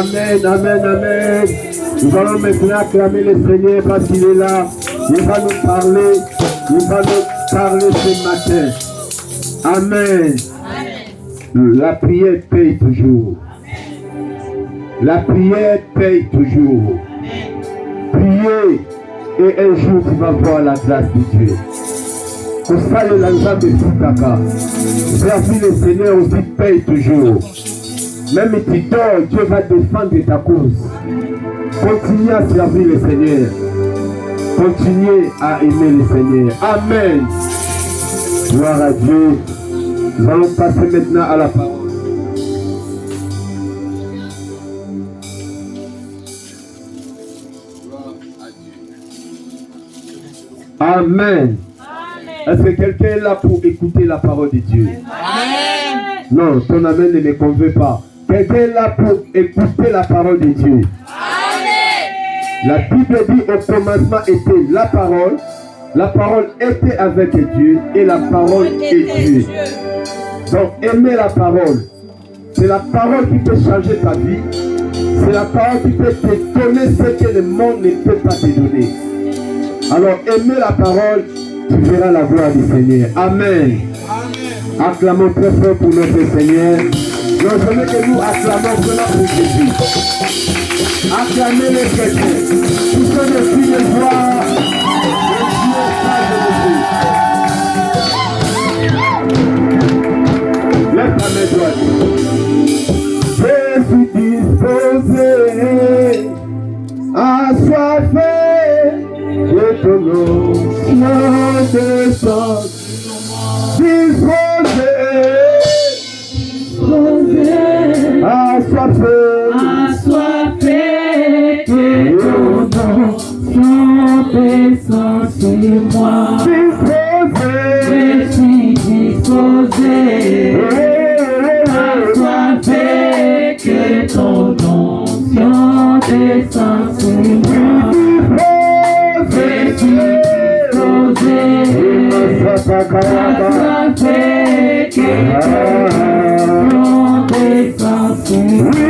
Amen, amen, amen. Nous allons maintenant acclamer le Seigneur parce qu'il est là. Il va nous parler. Il va nous parler ce matin. Amen. La prière paye toujours. La prière paye toujours. Priez et un jour tu vas voir la grâce de Dieu. Pour ça, le lanza de Futaka. Servir le Seigneur aussi paye toujours. Même si tu dors, Dieu va défendre ta cause. Continuez à servir le Seigneur. Continuez à aimer le Seigneur. Amen. Gloire à Dieu. Nous allons passer maintenant à la parole. Amen. Est-ce que quelqu'un est là pour écouter la parole de Dieu? Amen. Non, ton amen ne me convainc pas. Quelqu'un est là pour écouter la parole de Dieu. Amen. La Bible dit au commencement était la parole était avec Dieu et la parole est Dieu. Donc aimer la parole, c'est la parole qui peut changer ta vie, c'est la parole qui peut te donner ce que le monde ne peut pas te donner. Alors aimer la parole, tu verras la gloire du Seigneur. Amen. Amen. Acclamons très fort pour notre Seigneur. Non, je veux que nous acclamons vraiment pour Jésus. Acclamez le Seigneur. Tous ceux de qui le voient, lève ta main droite. Je suis disposé, assoiffé de ton onction descend. Disposé, assoiffé que ton onction descend sur moi. Je suis disposé, assoiffé que ton onction descend sur moi. Je suis disposé, assoiffé que ton onction descend sur moi.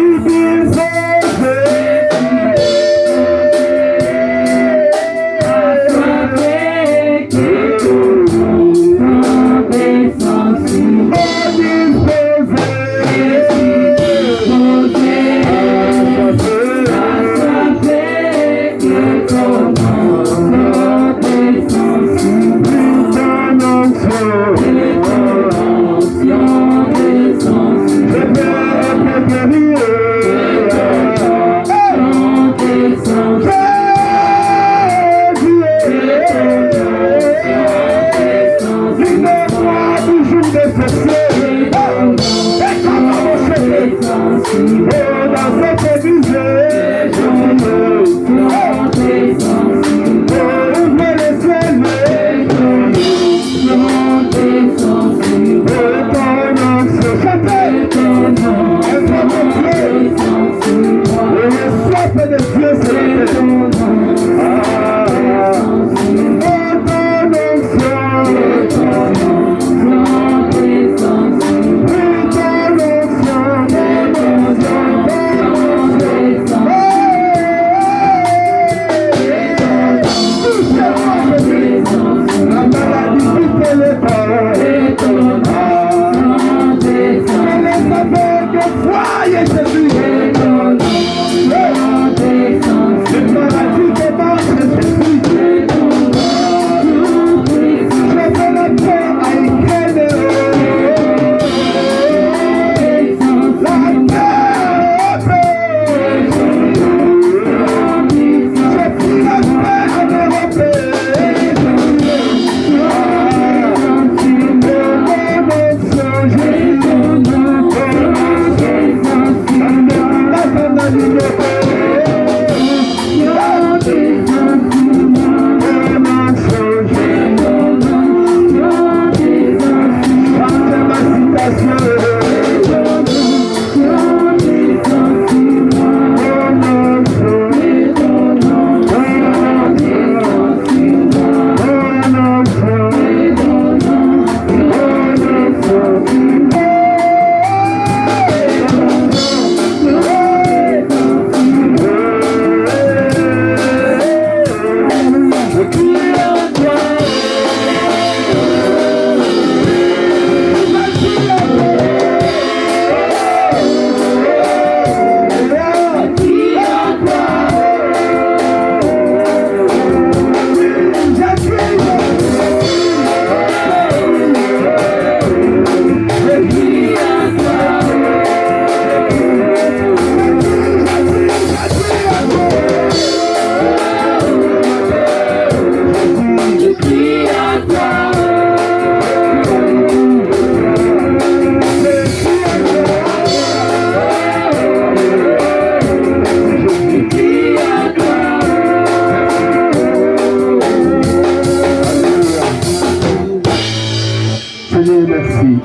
merci.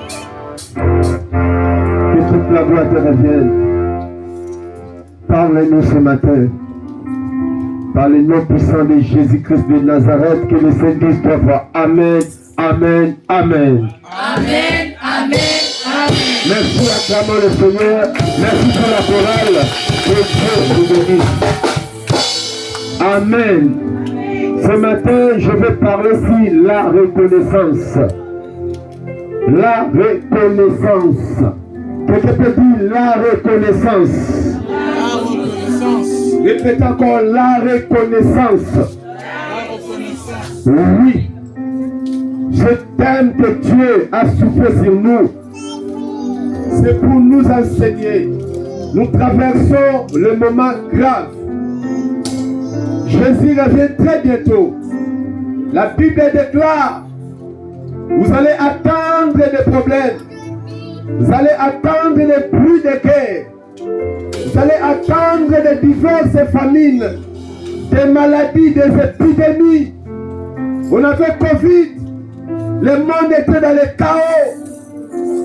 Que toute la gloire te revienne. Parle-nous ce matin. Par le nom puissant de Jésus-Christ de Nazareth, que le Seigneur dise trois fois Amen, Amen, Amen. Amen, Amen, Amen. Merci, acclamons le Seigneur. Merci pour la chorale. Que Dieu vous bénisse. Amen. Ce matin, je vais parler sur la reconnaissance. La reconnaissance. Quelqu'un peut dire la reconnaissance. Répète encore la reconnaissance. Oui. Ce thème que Dieu a soufflé sur nous, c'est pour nous enseigner. Nous traversons le moment grave. Jésus revient très bientôt. La Bible déclare, vous allez attendre des problèmes. Vous allez attendre les bruits de guerre. Vous allez attendre des diverses famines, des maladies, des épidémies. On avait Covid. Le monde était dans le chaos.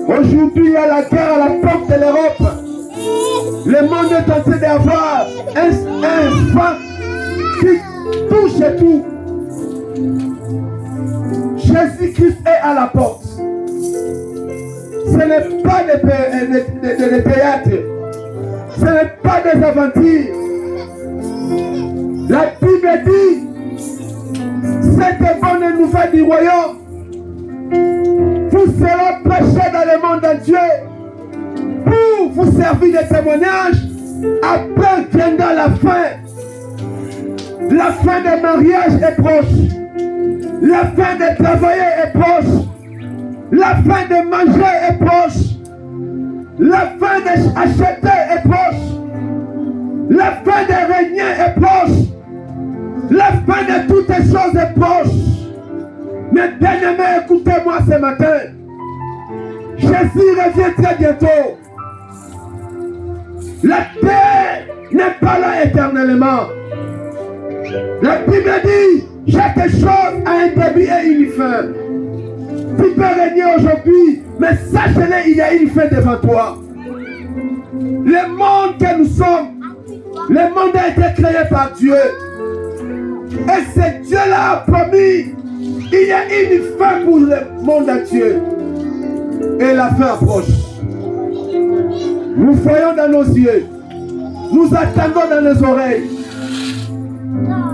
Aujourd'hui, il y a la guerre à la porte de l'Europe. Le monde est en train d'avoir un vent qui touche tout. Jésus-Christ est à la porte. Ce n'est pas des théâtres. Ce n'est pas des aventures. La Bible dit, cette bonne nouvelle du royaume vous serez prêchés dans le monde entier pour vous servir de témoignage. Après viendra la fin. La fin des mariages est proche. La fin de travailler est proche. La fin de manger est proche. La fin d'acheter est proche. La fin de régner est proche. La fin de toutes les choses est proche. Mais bien-aimés, écoutez-moi ce matin. Jésus revient très bientôt. La terre n'est pas là éternellement. La Bible dit, chaque chose a un début et une fin. Tu peux régner aujourd'hui, mais sache-le, il y a une fin devant toi. Le monde que nous sommes, le monde a été créé par Dieu. Et c'est Dieu-là a promis, il y a une fin pour le monde entier. Et la fin approche. Nous voyons dans nos yeux. Nous attendons dans nos oreilles.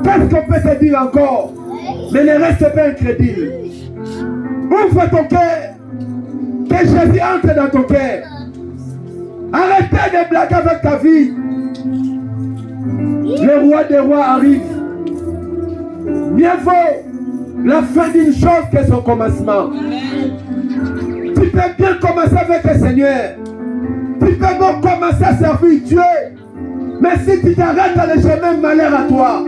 Qu'est-ce qu'on peut te dire encore? Mais ne reste pas incrédule. Ouvre ton cœur. Que Jésus entre dans ton cœur. Arrêtez de blaguer avec ta vie. Le roi des rois arrive. Mieux vaut la fin d'une chose que son commencement. Tu peux bien commencer avec le Seigneur. Tu peux bien commencer à servir Dieu. Mais si tu t'arrêtes dans le chemin, malheur à toi.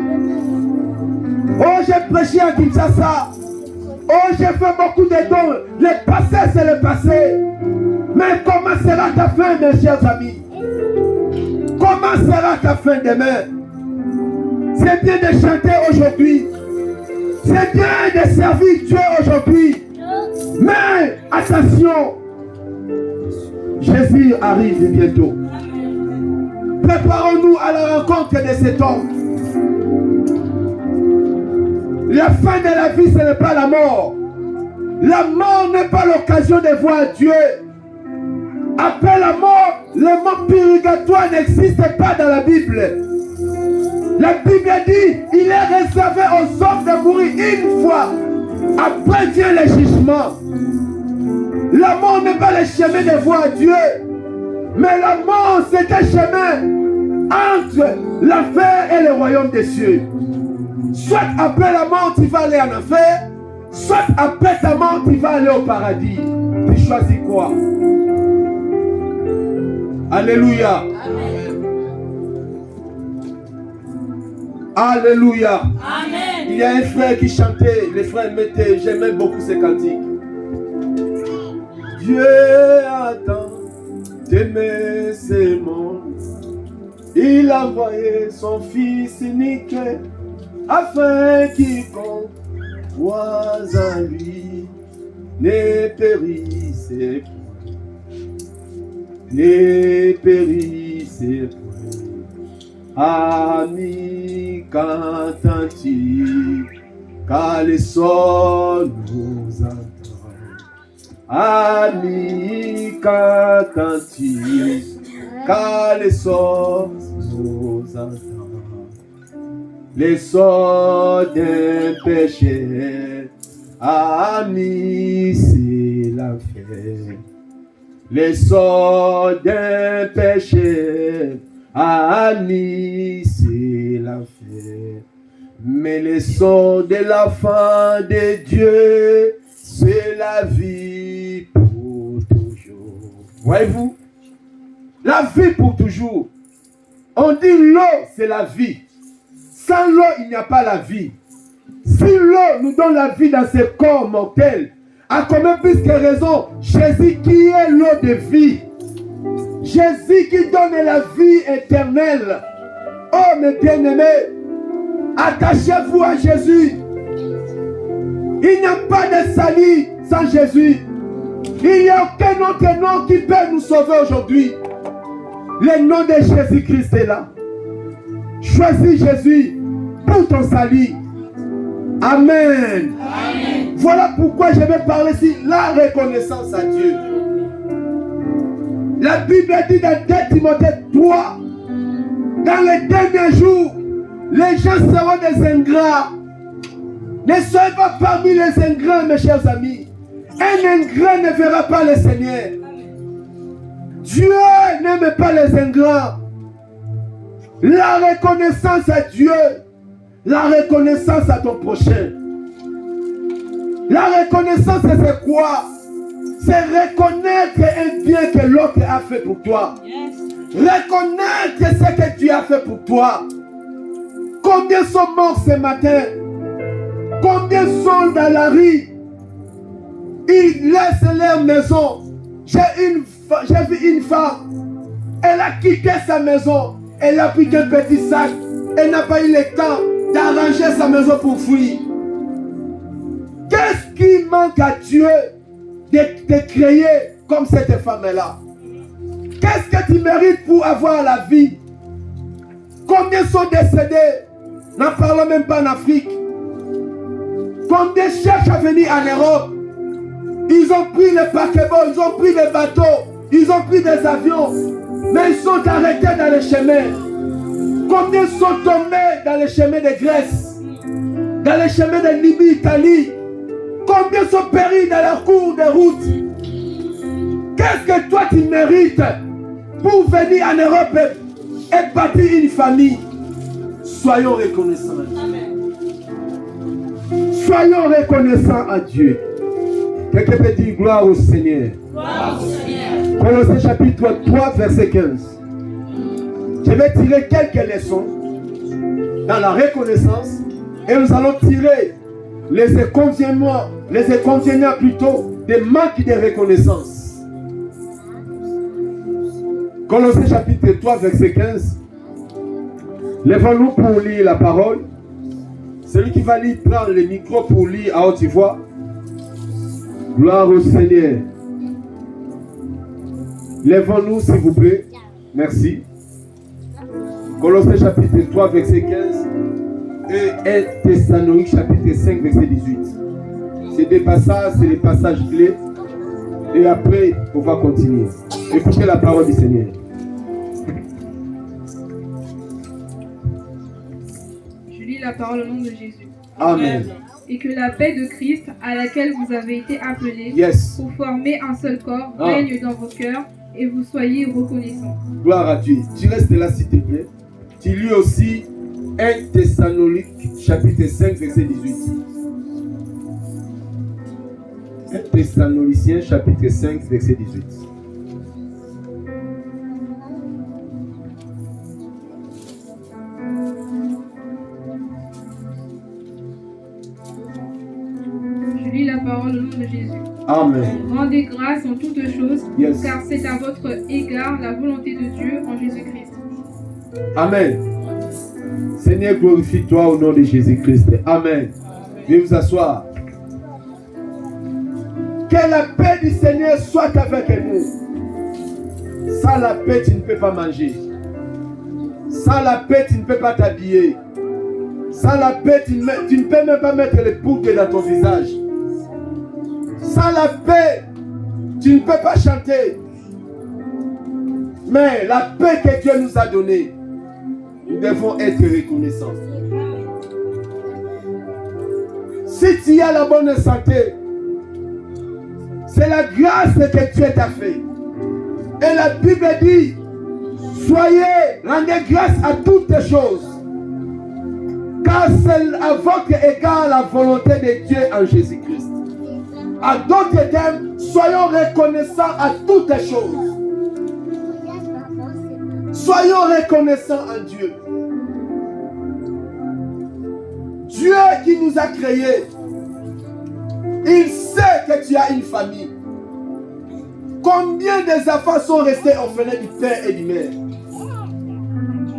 Oh, j'ai prêché à Kinshasa. Oh, j'ai fait beaucoup de dons. Le passé, c'est le passé. Mais comment sera ta fin, mes chers amis? Comment sera ta fin demain? C'est bien de chanter aujourd'hui. C'est bien de servir Dieu aujourd'hui. Mais attention, Jésus arrive bientôt. Préparons-nous à la rencontre de cet homme. La fin de la vie, ce n'est pas la mort. La mort n'est pas l'occasion de voir Dieu. Après la mort, le mot purgatoire n'existe pas dans la Bible. La Bible dit, il est réservé aux hommes de mourir une fois. Après vient le jugement. La mort n'est pas le chemin de voir Dieu. Mais la mort, c'est un chemin entre l'enfer et le royaume des cieux. Soit après la mort, tu vas aller en enfer. Soit après ta mort, tu vas aller au paradis. Tu choisis quoi? Alléluia. Amen. Alléluia. Amen. Il y a un frère qui chantait, les frères mettaient, j'aimais beaucoup ces cantiques. Dieu attend d'aimer ce monde. Il a envoyé son fils unique afin quiconque croit en lui ne périsse périssez point. Ne périssez point. Amis, qu'entends-tu, car les sons nous entendent. Amis, qu'entends-tu, car les sons nous entendent. Les sons d'un péché, amis, c'est l'enfer. Les sons d'un péché, amis, c'est l'enfer. Mais les sons de l'enfant de Dieu, c'est la vie pour toujours. Voyez-vous? La vie pour toujours. On dit l'eau, c'est la vie. Sans l'eau, il n'y a pas la vie. Si l'eau nous donne la vie dans ce corps mortel, à combien plus que raison, Jésus qui est l'eau de vie, Jésus qui donne la vie éternelle. Oh mes bien-aimés, attachez-vous à Jésus. Il n'y a pas de salut sans Jésus. Il n'y a aucun autre nom qui peut nous sauver aujourd'hui. Le nom de Jésus-Christ est là. Choisis Jésus pour ton salut. Amen. Amen. Voilà pourquoi je vais parler ici la reconnaissance à Dieu. La Bible dit dans 2 Timothée 3, dans les derniers jours, les gens seront des ingrats. Ne soyez pas parmi les ingrats, mes chers amis. Un ingrat ne verra pas le Seigneur. Dieu n'aime pas les ingrats. La reconnaissance à Dieu, la reconnaissance à ton prochain. La reconnaissance, c'est quoi? C'est reconnaître un bien que l'autre a fait pour toi. Reconnaître ce que tu as fait pour toi. Combien sont morts ce matin? Combien sont dans la rue? Ils laissent leur maison. J'ai vu une femme. Elle a quitté sa maison. Elle a pris un petit sac. Elle n'a pas eu le temps d'arranger sa maison pour fuir. Qu'est-ce qui manque à Dieu de créer comme cette femme-là? Qu'est-ce que tu mérites pour avoir la vie? Combien sont décédés? N'en parlons même pas en Afrique. Combien cherchent à venir en Europe? Ils ont pris les paquebots, ils ont pris les bateaux, ils ont pris des avions, mais ils sont arrêtés dans les chemins. Combien sont tombés dans les chemins de Grèce, dans les chemins de Libye, Italie? Combien sont péris dans leur cours de route? Qu'est-ce que toi tu mérites pour venir en Europe et bâtir une famille? Soyons reconnaissants. Soyons reconnaissants à Dieu. Quelqu'un peut dire gloire au Seigneur. Gloire au Seigneur. Colossiens chapitre 3, verset 15. Je vais tirer quelques leçons dans la reconnaissance et nous allons tirer les inconvénients plutôt des manques de reconnaissance. Colossiens chapitre 3, verset 15. Lèvons-nous pour lire la parole. Celui qui va lire, prend le micro pour lire à haute voix. Gloire au Seigneur. Lèvons-nous, s'il vous plaît. Merci. Colossiens chapitre 3, verset 15 et 1 Thessaloniques chapitre 5, verset 18. Ces deux passages, c'est les passages clés. Et après, on va continuer. Écoutez la parole du Seigneur. Je lis la parole au nom de Jésus. Amen. Et que la paix de Christ, à laquelle vous avez été appelés, pour former un seul corps, règne dans vos cœurs et vous soyez reconnaissants. Gloire à Dieu. Tu restes là, s'il te plaît. Tu lis aussi 1 Thessaloniques chapitre 5, verset 18. 1 Thessaloniciens chapitre 5, verset 18. Je lis la parole au nom de Jésus. Amen. Rendez grâce en toutes choses, Yes. car c'est à votre égard la volonté de Dieu en Jésus-Christ. Amen. Seigneur, glorifie-toi au nom de Jésus-Christ. Amen. Veuillez vous asseoir. Que la paix du Seigneur soit avec nous. Sans la paix, tu ne peux pas manger. Sans la paix, tu ne peux pas t'habiller. Sans la paix, tu ne peux même pas mettre les poudres dans ton visage. Sans la paix, tu ne peux pas chanter. Mais la paix que Dieu nous a donnée, nous devons être reconnaissants. Si tu as la bonne santé, c'est la grâce que Dieu t'a fait. Et la Bible dit, rendez grâce à toutes choses. Car c'est à votre égard la volonté de Dieu en Jésus-Christ. À d'autres termes, soyons reconnaissants à toutes choses. Soyons reconnaissants en Dieu. Dieu qui nous a créés, il sait que tu as une famille. Combien des enfants sont restés orphelins du père et du mère?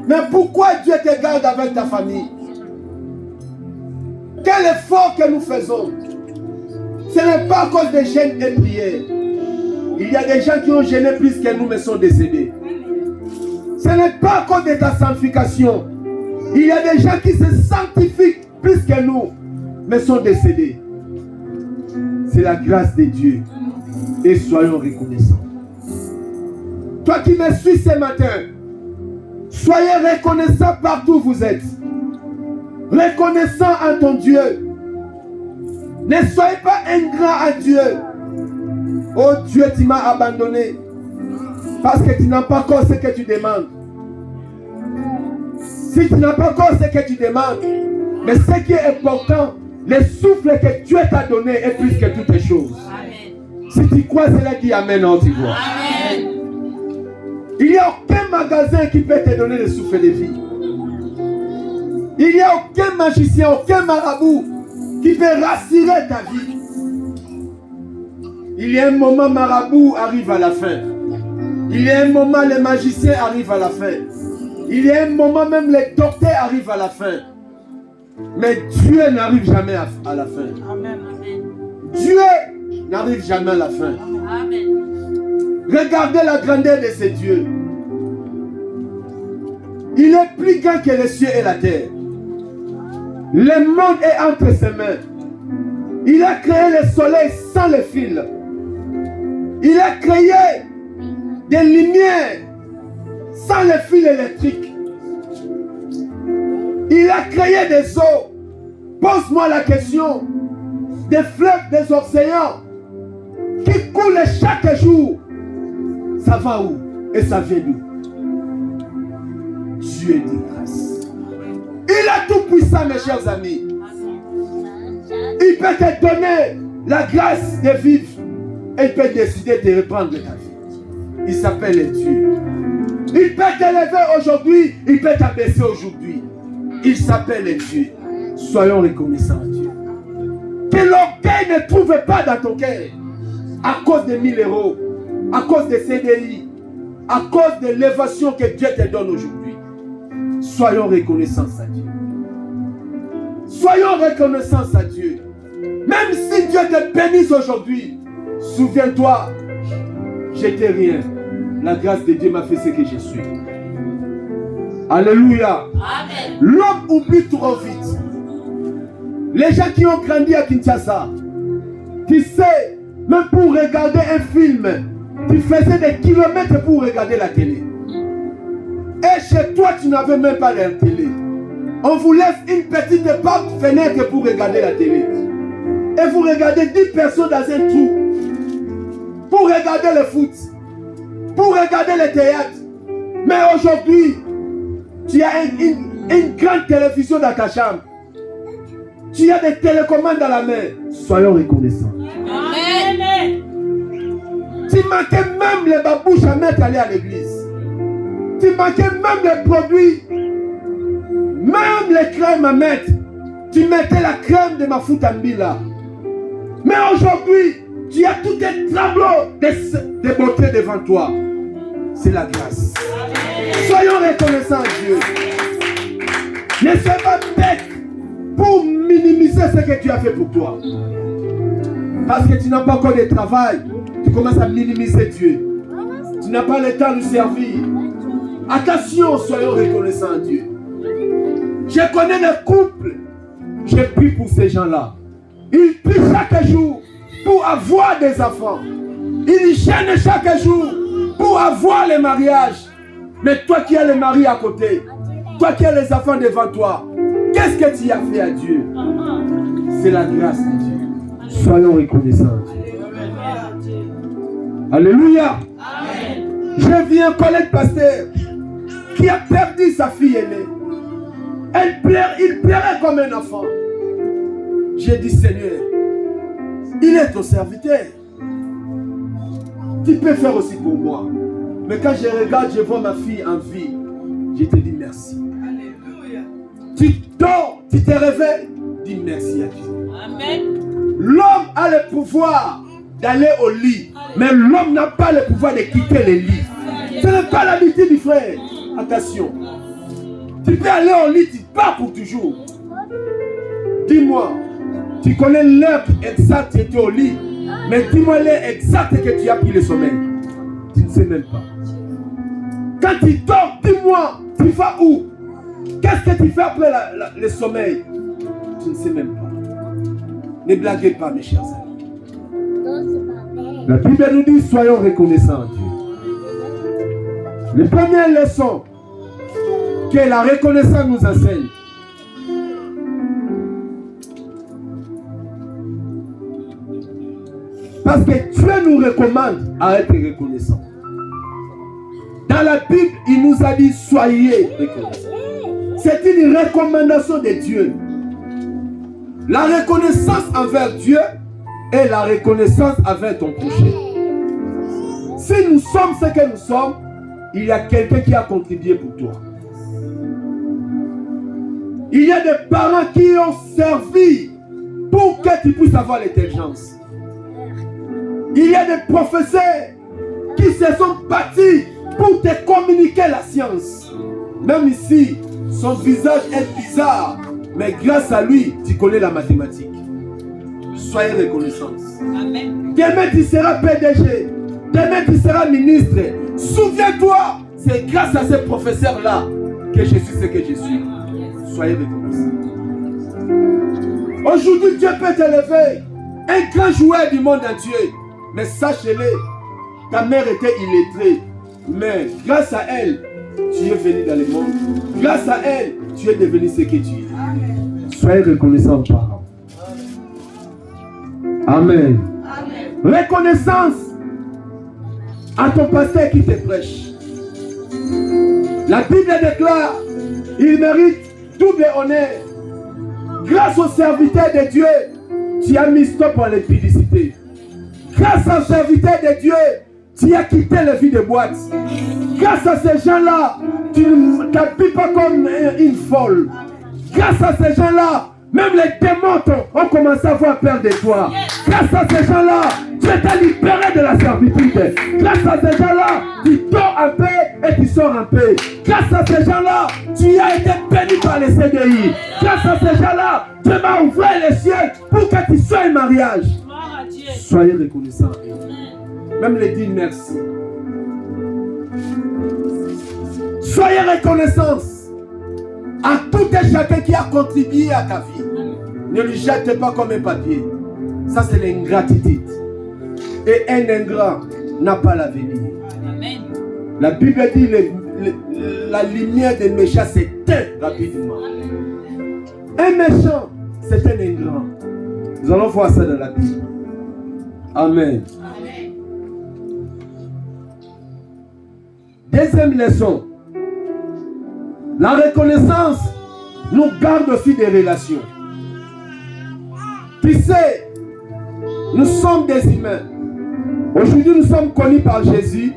Mais pourquoi Dieu te garde avec ta famille? Quel effort que nous faisons? Ce n'est pas à cause des jeûnes et prières. Il y a des gens qui ont gêné plus que nous mais sont décédés. Ce n'est pas à cause de ta sanctification. Il y a des gens qui se sanctifient plus que nous mais sont décédés. C'est la grâce de Dieu. Et soyons reconnaissants. Toi qui me suis ce matin, soyez reconnaissant partout où vous êtes. Reconnaissant en ton Dieu. Ne soyez pas ingrat à Dieu. Oh Dieu, tu m'as abandonné. Parce que tu n'as pas encore ce que tu demandes. Si tu n'as pas encore ce que tu demandes, mais ce qui est important, le souffle que Dieu t'a donné est plus que toutes les choses. Amen. Si tu crois, c'est là qui amène en tu vois. Amen. Il n'y a aucun magasin qui peut te donner le souffle de vie. Il n'y a aucun magicien, aucun marabout qui peut rassurer ta vie. Il y a un moment, marabout arrive à la fin. Il y a un moment, les magiciens arrivent à la fin. Il y a un moment, même les docteurs arrivent à la fin. Mais Dieu n'arrive jamais à la fin. Amen. Dieu n'arrive jamais à la fin. Amen. Regardez la grandeur de ce Dieu. Il est plus grand que les cieux et la terre. Le monde est entre ses mains. Il a créé le soleil sans le fil. Il a créé des lumières sans le fil électrique. Il a créé des eaux. Pose-moi la question. Des fleuves, des océans qui coulent chaque jour. Ça va où? Et ça vient d'où? Dieu est de grâce. Il a tout puissant, mes chers amis. Il peut te donner la grâce de vivre. Et il peut décider de reprendre ta vie. Il s'appelle Dieu. Il peut t'élever aujourd'hui. Il peut t'abaisser aujourd'hui. Il s'appelle Dieu. Soyons reconnaissants à Dieu. Que l'orgueil ne trouve pas dans ton cœur. À cause de 1000 euros. À cause de CDI. À cause de l'élévation que Dieu te donne aujourd'hui. Soyons reconnaissants à Dieu. Soyons reconnaissants à Dieu. Même si Dieu te bénisse aujourd'hui, souviens-toi, j'étais rien. La grâce de Dieu m'a fait ce que je suis. Alléluia. Amen. L'homme oublie trop vite. Les gens qui ont grandi à Kinshasa, tu sais, même pour regarder un film, tu faisais des kilomètres pour regarder la télé. Et chez toi, tu n'avais même pas de télé. On vous laisse une petite fenêtre pour regarder la télé. Et vous regardez 10 personnes dans un trou. Pour regarder le foot. Pour regarder le théâtre. Mais aujourd'hui, tu as une grande télévision dans ta chambre. Tu as des télécommandes dans la main. Soyons reconnaissants. Amen. Tu manquais même les babouches à mettre aller à l'église. Tu manquais même les produits. Même les crèmes à mettre. Tu mettais la crème de ma foutambila. Mais aujourd'hui, tu as tout un tableau de beauté devant toi. C'est la grâce. Amen. Soyons reconnaissants à Dieu. Ne sois pas bête pour minimiser ce que tu as fait pour toi. Parce que tu n'as pas encore de travail, tu commences à minimiser Dieu. Tu n'as pas le temps de servir. Attention, soyons reconnaissants à Dieu. Je connais des couples, je prie pour ces gens-là. Ils prient chaque jour pour avoir des enfants. Ils gênent chaque jour pour avoir les mariages. Mais toi qui as le mari à côté, toi qui as les enfants devant toi, qu'est-ce que tu as fait à Dieu? C'est la grâce de Dieu. Soyons reconnaissants. Alléluia. J'ai vu un collègue pasteur qui a perdu sa fille aînée. Il pleurait comme un enfant. J'ai dit, Seigneur, il est ton serviteur. Tu peux faire aussi pour moi. Mais quand je regarde, je vois ma fille en vie. Je te dis merci. Alléluia. Tu dors, tu te réveilles. Dis merci à Dieu. Amen. L'homme a le pouvoir d'aller au lit. Mais l'homme n'a pas le pouvoir de quitter le lit. Ce n'est pas l'habitude du frère. Attention. Tu peux aller au lit, tu pars pour toujours. Dis-moi, tu connais l'heure exacte que tu étais au lit. Mais dis-moi l'heure exacte que tu as pris le sommeil. Tu ne sais même pas. Quand tu dors, dis-moi, tu vas où? Qu'est-ce que tu fais après le sommeil? Tu ne sais même pas. Ne blaguez pas, mes chers amis. La Bible nous dit, soyons reconnaissants à Dieu. Les premières leçons que la reconnaissance nous enseigne. Parce que Dieu nous recommande à être reconnaissants. Dans la Bible, il nous a dit, soyez reconnaissants. C'est une recommandation de Dieu. La reconnaissance envers Dieu et la reconnaissance envers ton prochain. Si nous sommes ce que nous sommes, il y a quelqu'un qui a contribué pour toi. Il y a des parents qui ont servi pour que tu puisses avoir l'intelligence. Il y a des professeurs qui se sont battus pour te communiquer la science. Même ici, son visage est bizarre, mais grâce à lui, tu connais la mathématique. Soyez reconnaissants. Amen. Demain, tu seras PDG. Demain, tu seras ministre. Souviens-toi, c'est grâce à ces professeurs-là que je suis ce que je suis. Soyez reconnaissants. Aujourd'hui, Dieu peut t'élever. Un grand joueur du monde entier. Mais sache-le, ta mère était illettrée. Mais grâce à elle, tu es venu dans le monde. Grâce à elle, tu es devenu ce que tu es. Soyez reconnaissants, parents. Amen. Amen. Reconnaissance à ton pasteur qui te prêche. La Bible déclare, il mérite double honneur. Grâce au serviteur de Dieu, tu as mis stop à l'impudicité. Grâce au serviteur de Dieu, tu as quitté la vie de boîte. Grâce à ces gens-là, tu ne t'habilles pas comme une folle. Grâce à ces gens-là, même les démons ont commencé à avoir peur de toi. Grâce à ces gens-là, Dieu t'a libéré de la servitude. Grâce à ces gens-là, tu dors en paix et tu sors en paix. Grâce à ces gens-là, tu as été béni par les CDI. Grâce à ces gens-là, Dieu m'a ouvert les cieux pour que tu sois un mariage. Soyez reconnaissants. Même les dire merci. Soyez reconnaissants à tout et chacun qui a contribué à ta vie. Ne le jette pas comme un papier. Ça, c'est l'ingratitude. Et un ingrat n'a pas l'avenir. La Bible dit la lumière des méchants s'éteint rapidement. Un méchant, c'est un ingrat. Nous allons voir ça dans la Bible. Amen. Amen. Deuxième leçon. La reconnaissance nous garde aussi des relations. Tu sais, nous sommes des humains. Aujourd'hui, nous sommes connus par Jésus,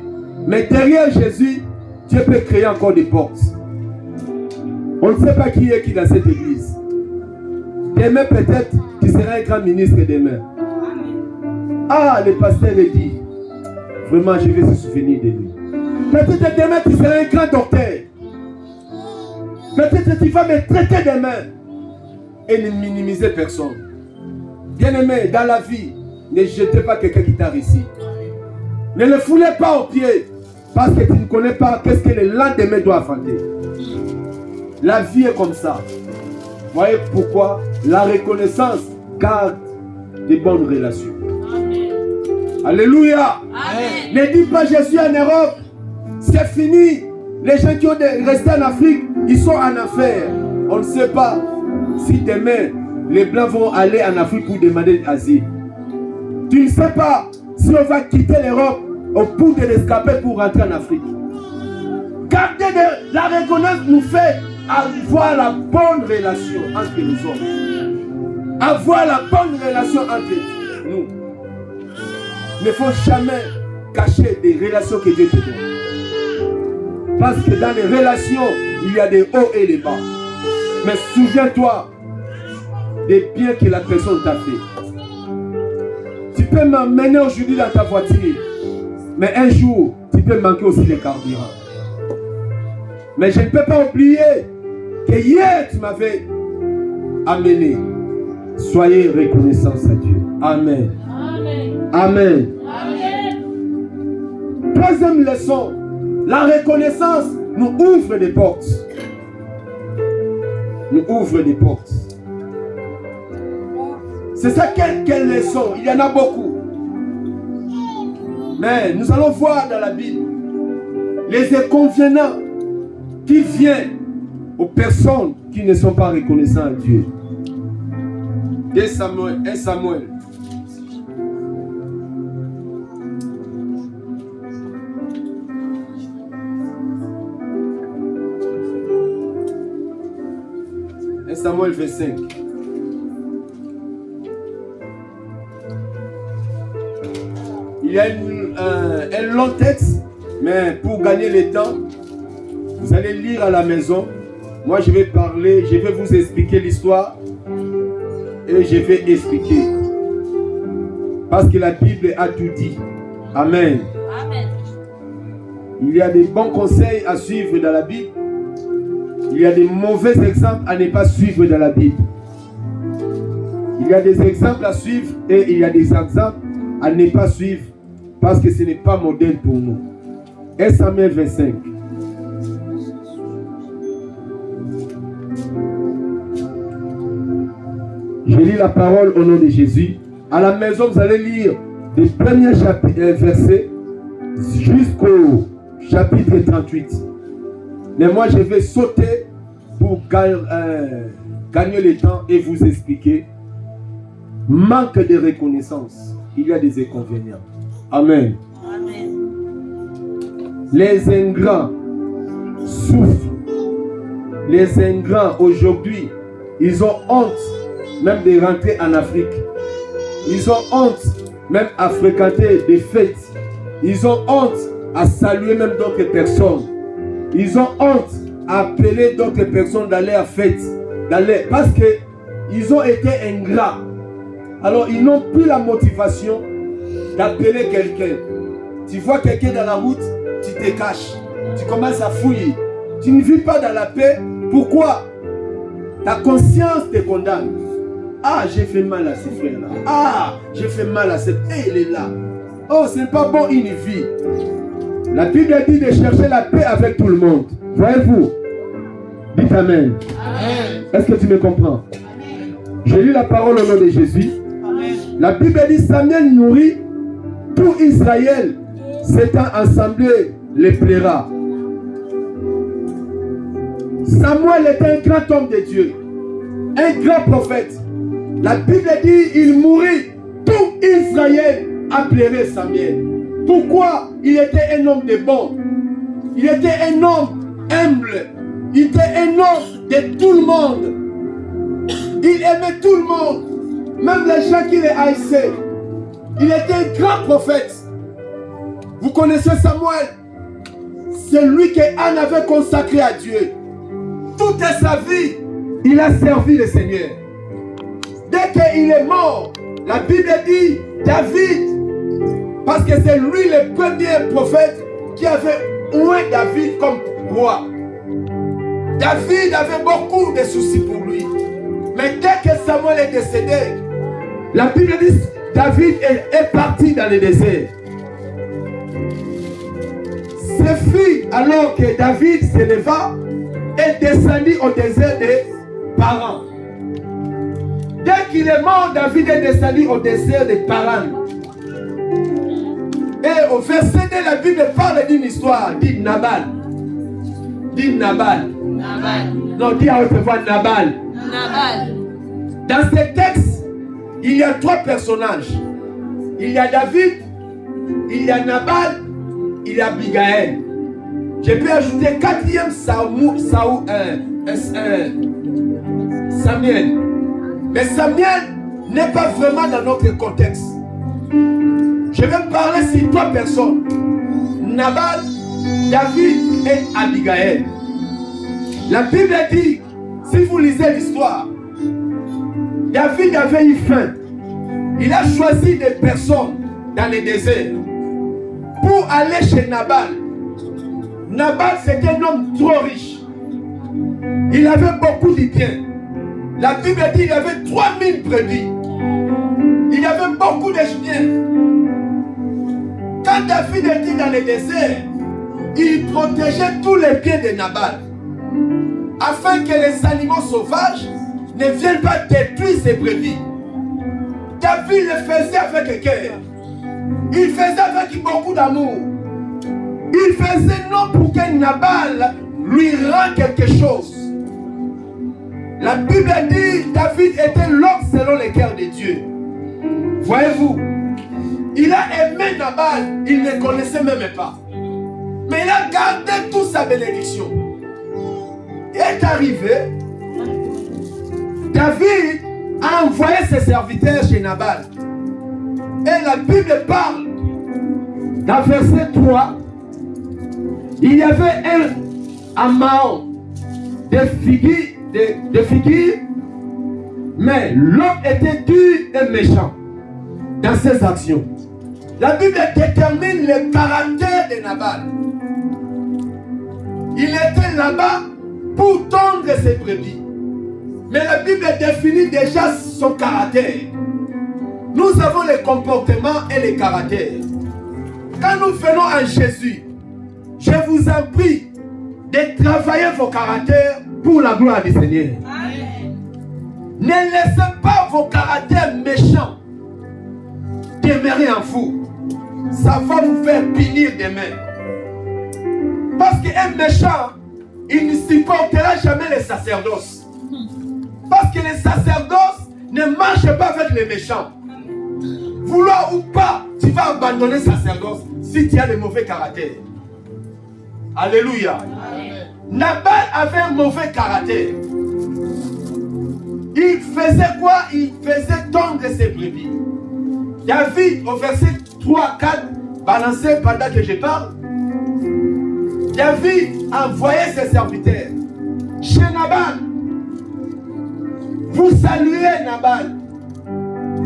mais derrière Jésus, Dieu peut créer encore des portes. On ne sait pas qui est qui dans cette église. Demain, peut-être, tu seras un grand ministre demain. Ah, le pasteur le dit. Vraiment, je vais se souvenir de lui. Peut-être demain, tu seras un grand docteur. Peut-être tu vas me traiter des mains et ne minimiser personne. Bien-aimé, dans la vie, Ne jetez pas quelqu'un qui t'a réussi. Ne le foulez pas aux pieds. Parce que tu ne connais pas qu'est-ce que le lendemain doit affronter. La vie est comme ça. Vous voyez pourquoi la reconnaissance garde des bonnes relations. Amen. Alléluia. Amen. Ne dis pas je suis en Europe. C'est fini. Les gens qui ont resté en Afrique, ils sont en affaires. On ne sait pas si demain les Blancs vont aller en Afrique pour demander asile. Tu ne sais pas si on va quitter l'Europe au bout de l'escapade pour rentrer en Afrique. Garder la reconnaissance nous fait avoir la bonne relation entre les hommes. Avoir la bonne relation entre nous. Il ne faut jamais cacher des relations que Dieu te donne. Parce que dans les relations, il y a des hauts et des bas. Mais souviens-toi des biens que la personne t'a fait. Tu peux m'emmener aujourd'hui dans ta voiture. Mais un jour, tu peux manquer aussi le carburant. Mais je ne peux pas oublier que hier, tu m'avais amené. Soyez reconnaissants à Dieu. Amen. Amen. Amen. Amen. Troisième leçon. La reconnaissance nous ouvre des portes. Nous ouvre des portes. C'est ça, quelle leçon? Il y en a beaucoup. Mais nous allons voir dans la Bible les inconvénients qui viennent aux personnes qui ne sont pas reconnaissantes à Dieu. 1 Samuel. Samuel 25. Il y a un long texte, mais pour gagner le temps, vous allez lire à la maison. Moi, je vais parler, je vais vous expliquer l'histoire et je vais expliquer. Parce que la Bible a tout dit. Amen. Amen. Il y a des bons conseils à suivre dans la Bible. Il y a des mauvais exemples à ne pas suivre dans la Bible. Il y a des exemples à suivre et il y a des exemples à ne pas suivre parce que ce n'est pas modèle pour nous. 1 Samuel 25. Je lis la parole au nom de Jésus. À la maison, vous allez lire des premiers versets jusqu'au chapitre 38. Mais moi, je vais sauter pour gagner le temps et vous expliquer. Manque de reconnaissance. Il y a des inconvénients. Amen. Amen. Les ingrats souffrent. Les ingrats, aujourd'hui, ils ont honte même de rentrer en Afrique. Ils ont honte même à fréquenter des fêtes. Ils ont honte à saluer même d'autres personnes. Ils ont honte à appeler d'autres personnes d'aller à fête. Parce qu'ils ont été ingrats. Alors ils n'ont plus la motivation d'appeler quelqu'un. Tu vois quelqu'un dans la route, tu te caches. Tu commences à fouiller. Tu ne vis pas dans la paix. Pourquoi? Ta conscience te condamne. Ah, j'ai fait mal à ce frère-là. Ah, j'ai fait mal à cette... Et il est là. Oh, ce n'est pas bon une vie. La Bible dit de chercher la paix avec tout le monde. Voyez-vous? Dites Amen. Amen. Est-ce que tu me comprends? Amen. Je lis la parole au nom de Jésus. Amen. La Bible dit Samuel nourrit tout Israël. S'étant assemblé les plaira. Samuel était un grand homme de Dieu. Un grand prophète. La Bible dit il mourut. Tout Israël appellerait Samuel. Pourquoi? Il était un homme de bon. Il était un homme humble. Il était un homme de tout le monde. Il aimait tout le monde. Même les gens qui les haïssaient. Il était un grand prophète. Vous connaissez Samuel? C'est lui qu'Anne avait consacré à Dieu. Toute sa vie, il a servi le Seigneur. Dès qu'il est mort, la Bible dit David, parce que c'est lui le premier prophète qui avait oint David comme roi. David avait beaucoup de soucis pour lui. Mais dès que Samuel est décédé, la Bible dit David est parti dans le désert. Ce fut alors que David se leva et descendit au désert des Paran. Dès qu'il est mort, David est descendu au désert des Paran. Et au verset 2, la Bible parle d'une histoire, dit Nabal. Dit Nabal. Non, dis à haute voix Nabal. Dans ce texte, il y a 3 personnages. Il y a David, il y a Nabal, il y a Abigail. Je peux ajouter 4e Samuel. Mais Samuel n'est pas vraiment dans notre contexte. Je vais parler sur 3 personnes. Nabal, David et Abigail. La Bible dit, si vous lisez l'histoire, David avait eu faim. Il a choisi des personnes dans le désert pour aller chez Nabal. Nabal, c'était un homme trop riche. Il avait beaucoup de biens. La Bible dit qu'il avait 3000 brebis. Il avait beaucoup de biens. Quand David était dans le désert, il protégeait tous les biens de Nabal, afin que les animaux sauvages ne viennent pas détruire ses brebis. David le faisait avec cœur. Il faisait avec beaucoup d'amour. Il faisait non pour que Nabal lui rende quelque chose. La Bible dit que David était l'homme selon le cœur de Dieu. Voyez-vous, il a aimé Nabal, il ne connaissait même pas. Mais il a gardé toute sa bénédiction. Il est arrivé, David a envoyé ses serviteurs chez Nabal. Et la Bible parle, dans verset 3, il y avait un amas de figues, mais l'homme était dur et méchant dans ses actions. La Bible détermine le caractère de Nabal. Il était là-bas pour tondre ses brebis. Mais la Bible définit déjà son caractère. Nous avons le comportement et le caractère. Quand nous venons en Jésus, je vous en prie de travailler vos caractères pour la gloire du Seigneur. Amen. Ne laissez pas vos caractères méchants demeurer en vous. Ça va vous faire punir demain. Parce qu'un méchant, il ne supportera jamais le sacerdoce. Parce que le sacerdoce ne marche pas avec les méchants. Vouloir ou pas, tu vas abandonner le sacerdoce si tu as le mauvais caractère. Alléluia. Amen. Nabal avait un mauvais caractère. Il faisait quoi? Il faisait tondre ses brebis. David, au verset 3-4, balancé pendant que je parle, David envoyait ses serviteurs chez Nabal. Vous saluez Nabal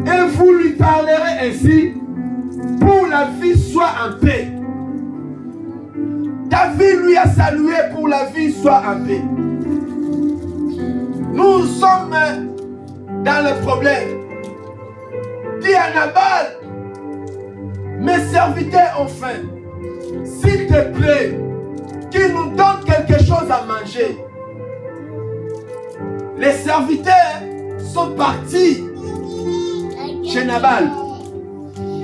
et vous lui parlerez ainsi pour la vie soit en paix. David lui a salué pour la vie soit en paix. Nous sommes dans le problème. Dis à Nabal, mes serviteurs ont faim. S'il te plaît, qu'il nous donne quelque chose à manger. Les serviteurs sont partis chez Nabal.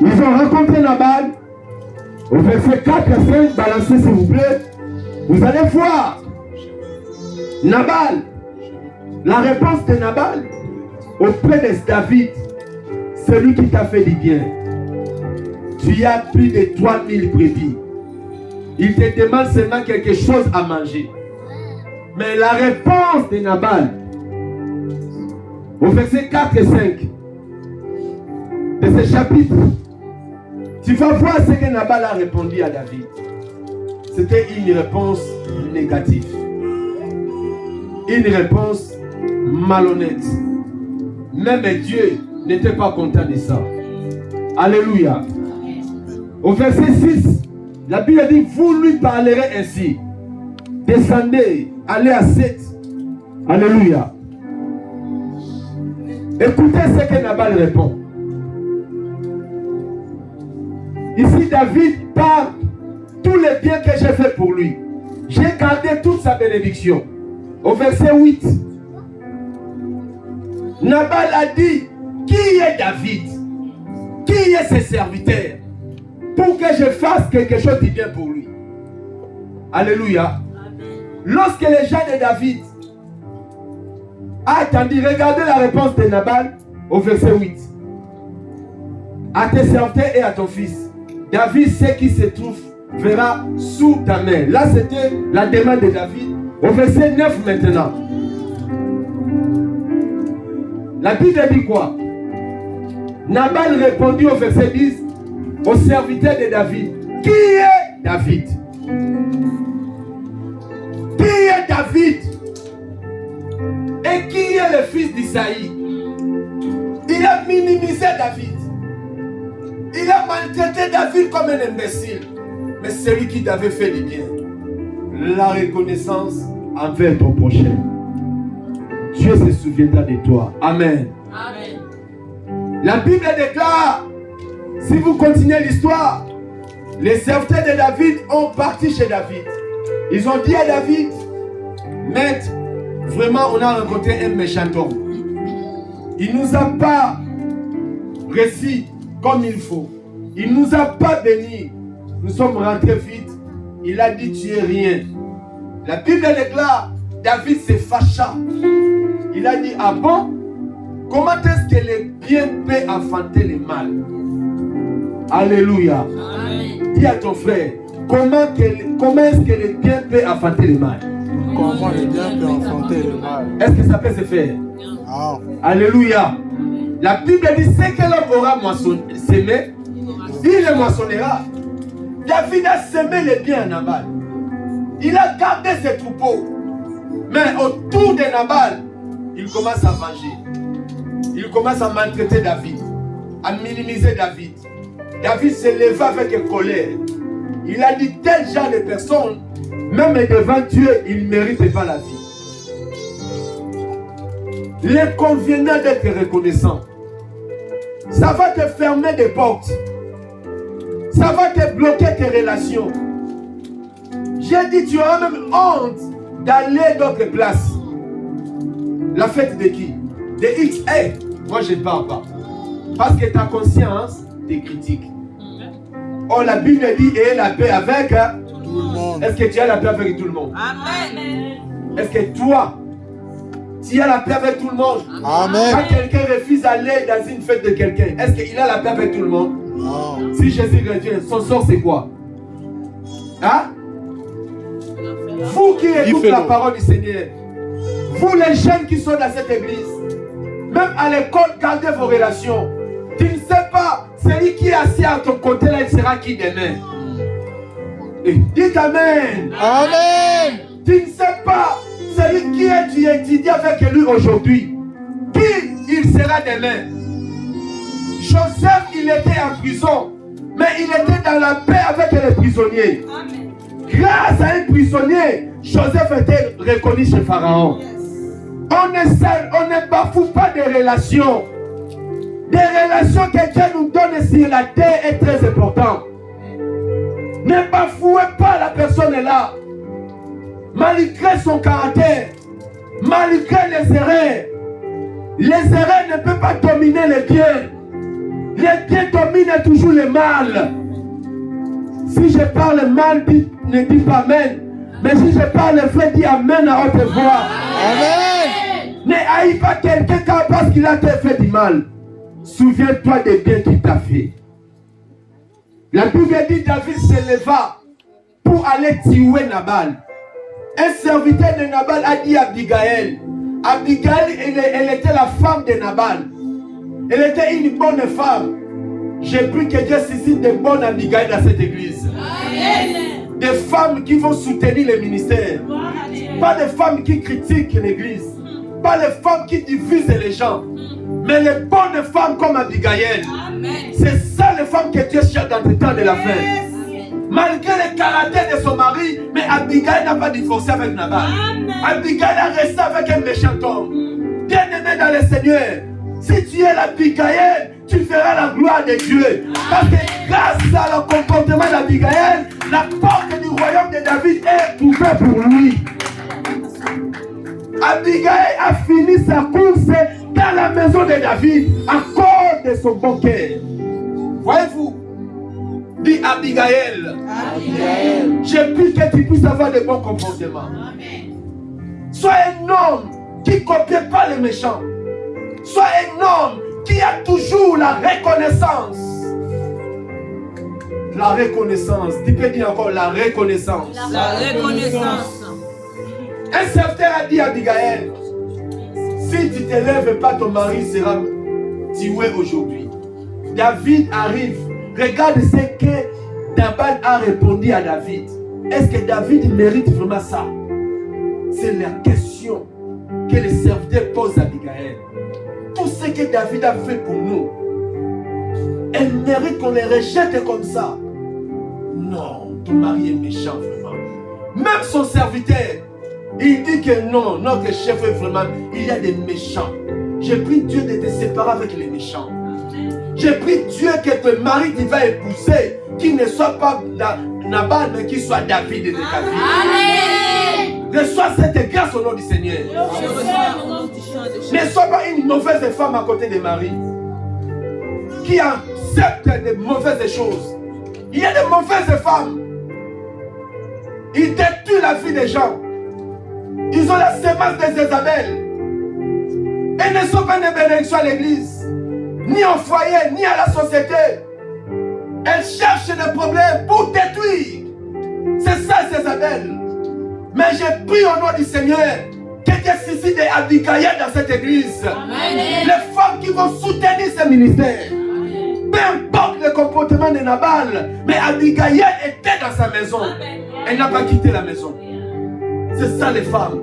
Ils ont rencontré Nabal. Au verset 4 et 5, balancez s'il vous plaît. Vous allez voir Nabal. La réponse de Nabal auprès de David, celui qui t'a fait du bien. Tu as plus de 3000 brebis. Il te demande seulement quelque chose à manger. Mais la réponse de Nabal, au verset 4 et 5 de ce chapitre, tu vas voir ce que Nabal a répondu à David. C'était une réponse négative. Une réponse malhonnête. Même Dieu n'était pas content de ça. Alléluia. Au verset 6, la Bible dit, vous lui parlerez ainsi. Descendez, allez à 7. Alléluia. Écoutez ce que Nabal répond. Ici, David parle tous les biens que j'ai fait pour lui. J'ai gardé toute sa bénédiction. Au verset 8, Nabal a dit, qui est David? Qui est ses serviteurs? Pour que je fasse quelque chose de bien pour lui. Alléluia. Lorsque les gens de David attendent, regardez la réponse de Nabal au verset 8. À tes serviteurs et à ton fils, David sait qui se trouve verra sous ta main. Là, c'était la demande de David. Au verset 9 maintenant. La Bible dit quoi? Nabal répondit au verset 10 au serviteur de David. Qui est David? Qui est David? Et qui est le fils d'Isaïe? Il a minimisé David. Il a maltraité David comme un imbécile. Mais celui qui t'avait fait du bien. La reconnaissance envers ton prochain. Dieu se souviendra de toi. Amen. Amen. La Bible déclare, si vous continuez l'histoire, les serviteurs de David ont parti chez David. Ils ont dit à David, maître, vraiment on a rencontré un méchant homme. Il ne nous a pas réussi comme il faut. Il ne nous a pas bénis. Nous sommes rentrés vite. Il a dit tu es rien. La Bible déclare, David se fâcha. Il a dit, ah bon? Comment est-ce que le bien peut enfanter le mal? Alléluia. Amen. Dis à ton frère, comment est-ce que le bien peut enfanter le mal? Comment le bien peut enfanter le mal? Est-ce que ça peut se faire? Non. Alléluia. La Bible dit, c'est que l'homme aura semé, il le moissonnera. David a semé le bien à Nabal. Il a gardé ses troupeaux. Mais autour de Nabal, il commence à venger. Il commence à maltraiter David, à minimiser David. David se leva avec colère. Il a dit, tel genre de personne, même devant Dieu, il ne mérite pas la vie. Il est convenant d'être reconnaissant. Ça va te fermer des portes. Ça va te bloquer tes relations. J'ai dit, tu auras même honte d'aller d'autres places. La fête de qui? De X. Hey, moi je ne parle pas. Parce que ta conscience te critique. Oh, la Bible dit, et la paix avec tout le monde. Est-ce que tu as la paix avec tout le monde? Amen. Est-ce que toi, tu as la paix avec tout le monde? Amen. Quand quelqu'un refuse d'aller dans une fête de quelqu'un, est-ce qu'il a la paix avec tout le monde? Non. Si Jésus revient, son sort c'est quoi? Hein? Vous qui écoutez la parole du Seigneur, vous les jeunes qui sont dans cette église, même à l'école, gardez vos relations. Tu ne sais pas, celui qui est assis à ton côté là, il sera qui demain? Et dites Amen. Amen. Tu ne sais pas, celui qui est, tu étudies avec lui aujourd'hui, qui il sera demain? Joseph, il était en prison, mais il était dans la paix avec les prisonniers. Amen. Grâce à un prisonnier, Joseph était reconnu chez Pharaon. On ne bafoue pas des relations. Des relations que Dieu nous donne sur la terre est très important. Ne bafouez pas la personne là. Malgré son caractère, malgré les erreurs ne peuvent pas dominer les biens. Les biens dominent toujours le mal. Si je parle mal, ne dis pas Amen. Mais si je parle vrai, dis Amen à haute voix. Amen. Ne haïs pas quelqu'un parce qu'il a fait du mal. Souviens-toi des biens qu'il t'a fait. La Bible dit David se leva pour aller tuer Nabal. Un serviteur de Nabal a dit à Abigail. Abigail, elle était la femme de Nabal. Elle était une bonne femme. J'ai pris que Dieu suscite de bonnes Abigail dans cette église. Amen. Des femmes qui vont soutenir le ministère. Amen. Pas des femmes qui critiquent l'église. Pas les femmes qui divisent les gens. Mais les bonnes femmes comme Abigail. C'est ça les femmes que Dieu cherche dans le temps de la fin. Malgré le caractère de son mari, mais Abigail n'a pas divorcé avec Nabal. Abigail a resté avec un méchant homme. Bien-aimé dans le Seigneur, si tu es l'Abigail tu feras la gloire de Dieu. Parce que grâce à le comportement d'Abigail, la porte du royaume de David est ouverte pour lui. Abigail a fini sa course dans la maison de David à cause de son bon cœur. Voyez-vous? Dit Abigail. J'ai pris que tu puisses avoir de bons comportements. Sois un homme qui ne copie pas les méchants. Sois un homme qui a toujours la reconnaissance. La reconnaissance. Tu peux dire encore la reconnaissance. La reconnaissance. Un serviteur a dit à Abigail, si tu ne te lèves pas, ton mari sera tué aujourd'hui. David arrive. Regarde ce que Nabal a répondu à David. Est-ce que David mérite vraiment ça? C'est la question que le serviteur pose à Abigail. Tout ce que David a fait pour nous, elle mérite qu'on les rejette comme ça. Non, ton mari est méchant vraiment. Même son serviteur, il dit que non, notre chef est vraiment, il y a des méchants. J'ai pris Dieu de te séparer avec les méchants. J'ai pris Dieu que ton mari qui va épouser, qui ne soit pas Nabal, mais qui soit David de ta vie. Reçois cette grâce au nom du Seigneur. Ne sois pas une mauvaise femme à côté de Marie qui accepte de mauvaises choses. Il y a de mauvaises femmes. Ils détruisent la vie des gens. Ils ont la sémence des Isabelles. Elles ne sont pas une bénédiction à l'église, ni au foyer, ni à la société. Elles cherchent des problèmes pour détruire. C'est ça, Isabelle. Mais j'ai pris au nom du Seigneur que Dieu suscite des Abigail dans cette église. Amen. Les femmes qui vont soutenir ce ministère. Peu importe le comportement de Nabal, mais Abigail était dans sa maison. Elle n'a pas quitté la maison. C'est ça les femmes.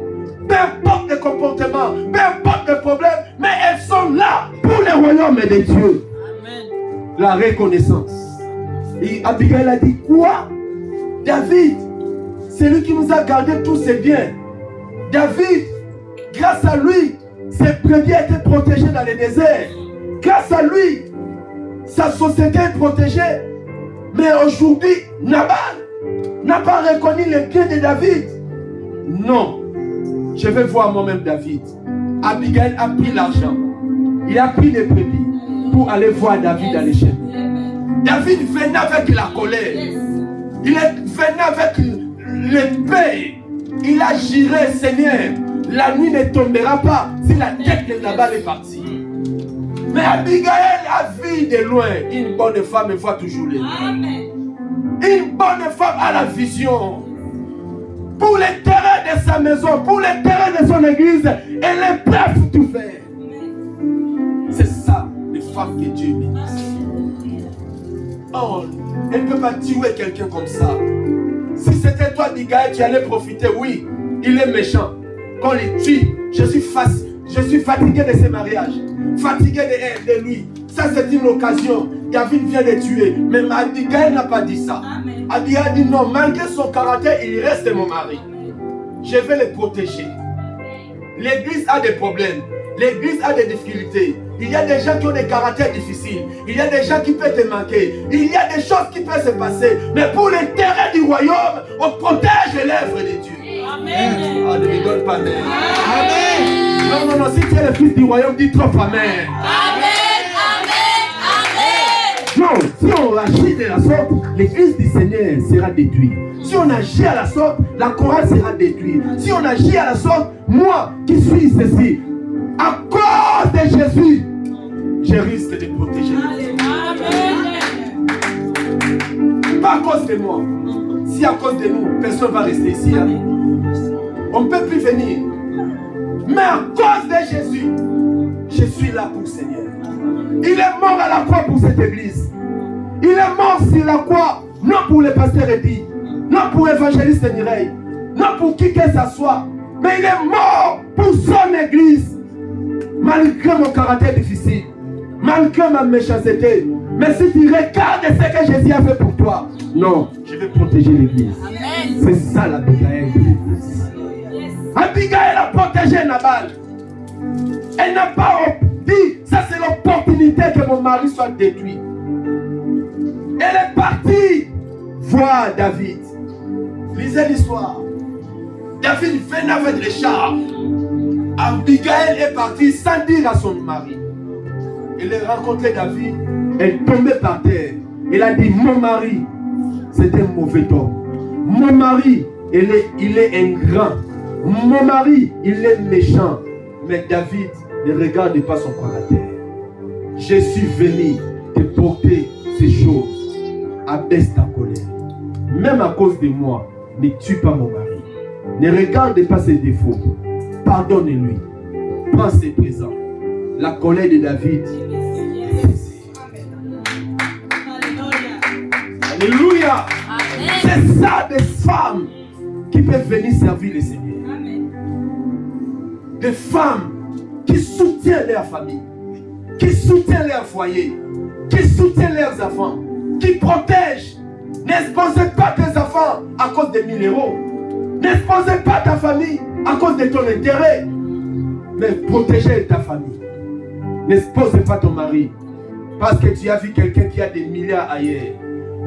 Peu importe le comportement, peu importe le problème, mais elles sont là pour le royaume de Dieu. Amen. La reconnaissance. Et Abigail a dit quoi? David, c'est lui qui nous a gardé tous ses biens. David, grâce à lui, ses brebis étaient protégés dans le désert. Grâce à lui, sa société est protégée. Mais aujourd'hui, Nabal n'a pas reconnu les biens de David. Non. Je vais voir moi-même David. Abigail a pris l'argent. Il a pris les brebis pour aller voir David dans les chemins. David venait avec la colère. Il venait avec l'épée. Il a juré, Seigneur, la nuit ne tombera pas si la tête de Nabal est partie. Mais Abigail a vu de loin. Une bonne femme voit toujours les loin. Une bonne femme a la vision. Pour les terrains de sa maison, pour les terrains de son église, elle est prête pour tout faire. C'est ça, les femmes que Dieu bénisse. Oh, elle ne peut pas tuer quelqu'un comme ça. Si c'était toi, Abigail, tu allais profiter. Oui, il est méchant. Quand il tue, je suis fatigué de ces mariages. Fatigué de lui. Ça, c'est une occasion. David vient de tuer. Mais Abigail n'a pas dit ça. Abigail a dit non, malgré son caractère, il reste mon mari. Je vais le protéger. L'église a des problèmes. L'église a des difficultés. Il y a des gens qui ont des caractères difficiles. Il y a des gens qui peuvent te manquer. Il y a des choses qui peuvent se passer. Mais pour l'intérêt du royaume, on protège l'œuvre de Dieu. Amen. Ah, ne me donne pas d'air. Amen. Non. Si tu es le fils du royaume, dis trop amen. Non, si on agit de la sorte, l'église du Seigneur sera détruite. Si on agit à la sorte, la chorale sera détruite. Si on agit à la sorte, moi qui suis ceci, à cause de Jésus, je risque de protéger les autres. Pas à cause de moi. Si à cause de nous, personne ne va rester ici. Hein? On ne peut plus venir. Mais à cause de Jésus, je suis là pour le Seigneur. Il est mort à la croix pour cette église. Il est mort sur la croix, non pour le pasteur Eddy, non pour l'évangéliste Mireille, non pour qui que ce soit, mais il est mort pour son église. Malgré mon caractère difficile, malgré ma méchanceté, mais si tu regardes ce que Jésus a fait pour toi, non, je vais protéger l'église. C'est ça l'Abigail de l'église. Abigail a protégé Nabal. Elle n'a pas dit, ça c'est l'opportunité éviter que mon mari soit détruit. Elle est partie voir David. Lisez l'histoire. David venait avec les chars. Abigail est partie sans dire à son mari. Elle a rencontré David. Elle tombait par terre. Elle a dit, mon mari, c'est un mauvais homme. Mon mari, il est ingrat. Mon mari, il est méchant. Mais David ne regarde pas son caractère. Je suis venu te porter ces choses. Abaisse ta colère. Même à cause de moi, ne tue pas mon mari. Ne regarde pas ses défauts. Pardonne-lui. Prends ses présents. La colère de David. Alléluia. C'est ça des femmes qui peuvent venir servir le Seigneur. Des femmes qui soutiennent leur famille, qui soutiennent leur foyer, qui soutiennent leurs enfants, qui protègent. N'exposez pas tes enfants à cause de 1000 euros. N'exposez pas ta famille à cause de ton intérêt. Mais protégez ta famille. N'expose pas ton mari parce que tu as vu quelqu'un qui a des milliards ailleurs.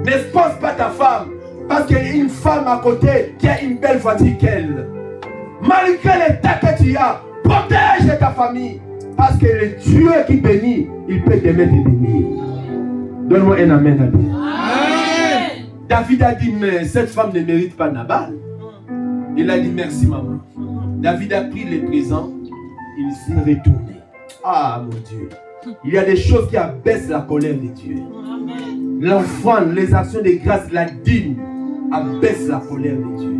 N'expose pas ta femme parce qu'il y a une femme à côté qui a une belle voiture qu'elle. Malgré l'état que tu as, protège ta famille. Parce que le Dieu qui bénit, il peut te mettre bénir. Donne-moi un amen à Dieu. Amen. David a dit, mais cette femme ne mérite pas Nabal. Il a dit, merci maman. David a pris les présents, il s'est retourné. Ah mon Dieu. Il y a des choses qui abaissent la colère de Dieu. L'offrande, les actions de grâce, la dîme abaissent la colère de Dieu.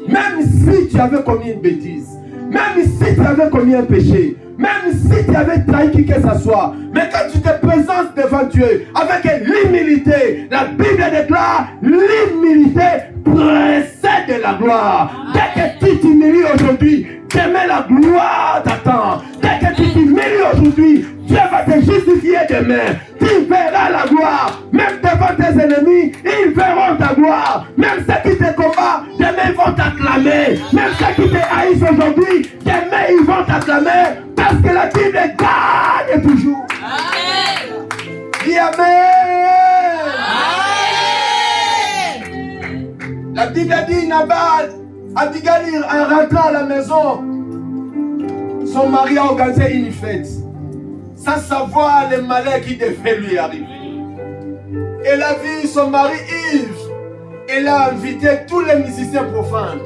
Même si tu avais commis une bêtise, même si tu avais commis un péché, même si tu avais trahi qui que ce soit, mais quand tu te présentes devant Dieu avec l'humilité, la Bible déclare l'humilité précède la gloire. Dès que tu t'humilies aujourd'hui, demain la gloire t'attend. Dès que tu t'humilies aujourd'hui, Dieu va te justifier demain. Tu verras la gloire. Même devant tes ennemis, ils verront ta gloire. Même ceux qui te combattent, demain ils vont t'acclamer. Même ceux qui te haïssent aujourd'hui, demain ils vont t'acclamer. Parce que la Bible gagne toujours. Amen. Dis Amen. Amen. La Bible dit Nabal, Abigail en rentrant à la maison, son mari a organisé une fête. Sans savoir le malheur qui devait lui arriver. Elle a vu son mari Yves. Elle a invité tous les musiciens profanes.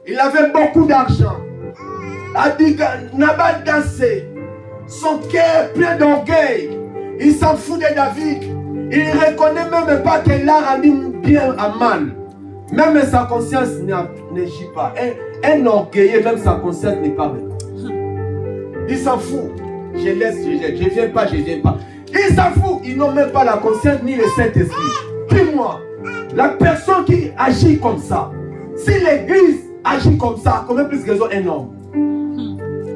Il avait beaucoup d'argent. Nabal dansait. Son cœur plein d'orgueil. Il s'en fout de David. Il ne reconnaît même pas qu'elle l'a rendu bien à mal. Même sa conscience n'agit pas. Un orgueilleux, même sa conscience n'est pas même. Il s'en fout. Je laisse, je viens pas. Ils s'en foutent, ils n'ont même pas la conscience ni le Saint-Esprit. Dis-moi, la personne qui agit comme ça, si l'église agit comme ça, combien plus raison un homme?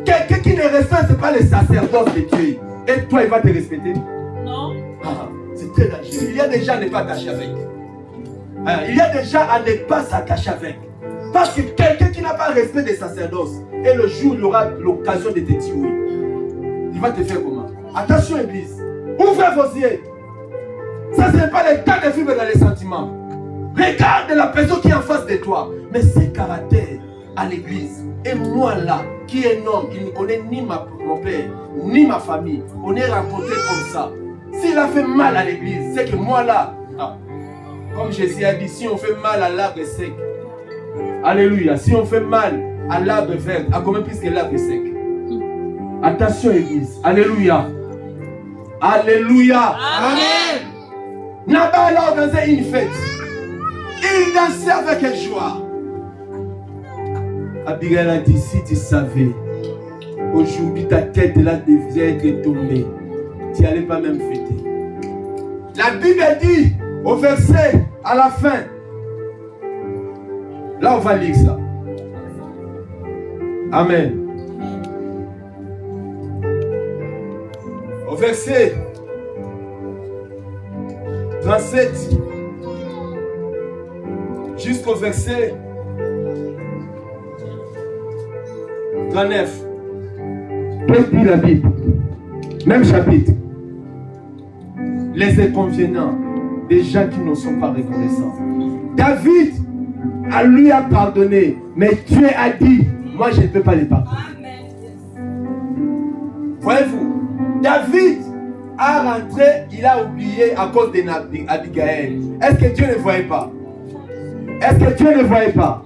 Quelqu'un qui ne respecte pas les sacerdoces de Dieu, et toi il va te respecter? Non. C'est très dangereux. Il y a des gens à ne pas attacher avec. Il y a des gens à ne pas s'attacher avec. Parce que quelqu'un qui n'a pas respect des sacerdoces, et le jour il aura l'occasion de te tuer, il va te faire comment? Attention église, ouvrez vos yeux. Ça ce n'est pas le temps de vivre dans les sentiments. Regarde la personne qui est en face de toi. Mais ses caractères à l'église. Et moi là, qui est un homme, il ne connaît ni mon père, ni ma famille. On est rencontrés comme ça. S'il a fait mal à l'église, c'est que moi là, comme Jésus a dit, si on fait mal à l'arbre sec, alléluia, si on fait mal à l'arbre vert, à combien plus que l'arbre sec? Attention église, alléluia. Alléluia. Amen. Nabal a organisé une fête. Il dansait avec joie. Abigail a dit, si tu savais, aujourd'hui ta tête là devait être tombée, tu n'allais pas même fêter. La Bible dit, au verset, à la fin, là on va lire ça. Amen. Au verset 37 jusqu'au verset 39. Qu'est-ce que dit la Bible? Même chapitre. les inconvénients des gens qui ne sont pas reconnaissants. David lui a pardonné, mais Dieu a dit, moi je ne peux pas les pardonner. Voyez-vous, David a rentré, il a oublié à cause d'Abigail. Est-ce que Dieu ne voyait pas? Est-ce que Dieu ne voyait pas?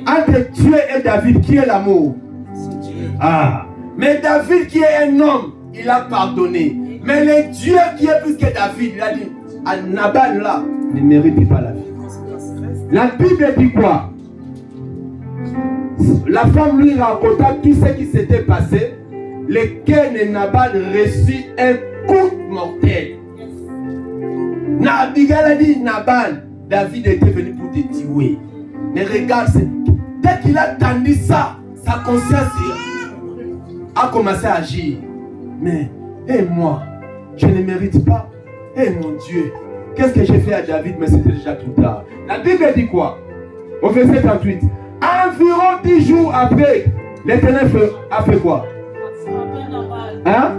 Entre Dieu et David, qui est l'amour? Ah, mais David qui est un homme, il a pardonné. Mais le Dieu qui est plus que David, il a dit, à Nabal là, ne mérite pas la vie. La Bible dit quoi? La femme lui raconta tout ce qui s'était passé. Le cœur de Nabal reçut un coup mortel. Abigail a dit, Nabal, David était venu pour te tuer. Mais regarde, dès qu'il a entendu ça, sa conscience a commencé à agir. Mais, moi, je ne mérite pas. Mon Dieu, qu'est-ce que j'ai fait à David? Mais c'était déjà trop tard. La Bible dit quoi? Au verset 38. Environ 10 jours après, l'Éternel a fait quoi? Hein?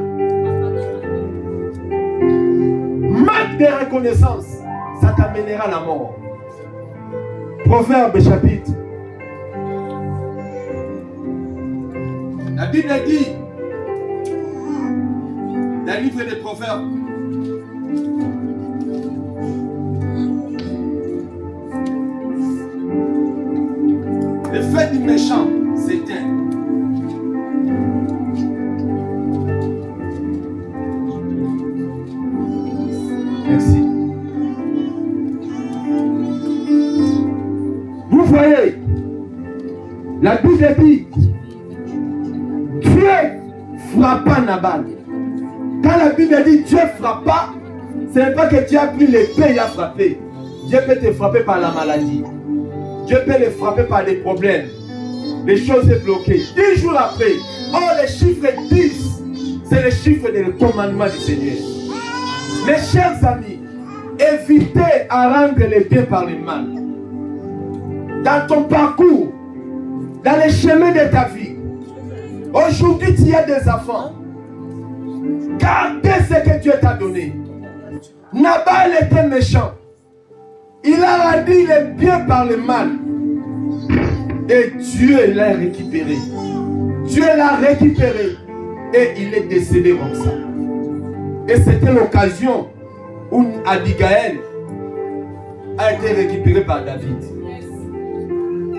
Manque de reconnaissance, ça t'amènera à la mort. Proverbe chapitre. La Bible dit, dans le livre des Proverbes, le fait du méchant s'éteint. Merci. Vous voyez, la Bible dit, Dieu frappa Nabal. Quand la Bible dit Dieu frappa, ce n'est pas que Dieu a pris l'épée et a frappé. Dieu peut te frapper par la maladie. Dieu peut le frapper par des problèmes. Les choses sont bloquées. 10 jours après, le chiffre 10, c'est le chiffre du commandement du Seigneur. Mes chers amis, évitez à rendre le bien par le mal. Dans ton parcours, dans les chemins de ta vie, aujourd'hui tu as des enfants. Gardez ce que Dieu t'a donné. Nabal était méchant. Il a rendu le bien par le mal. Et Dieu l'a récupéré. Dieu l'a récupéré. Et il est décédé comme ça. Et c'était l'occasion où Abigail a été récupérée par David.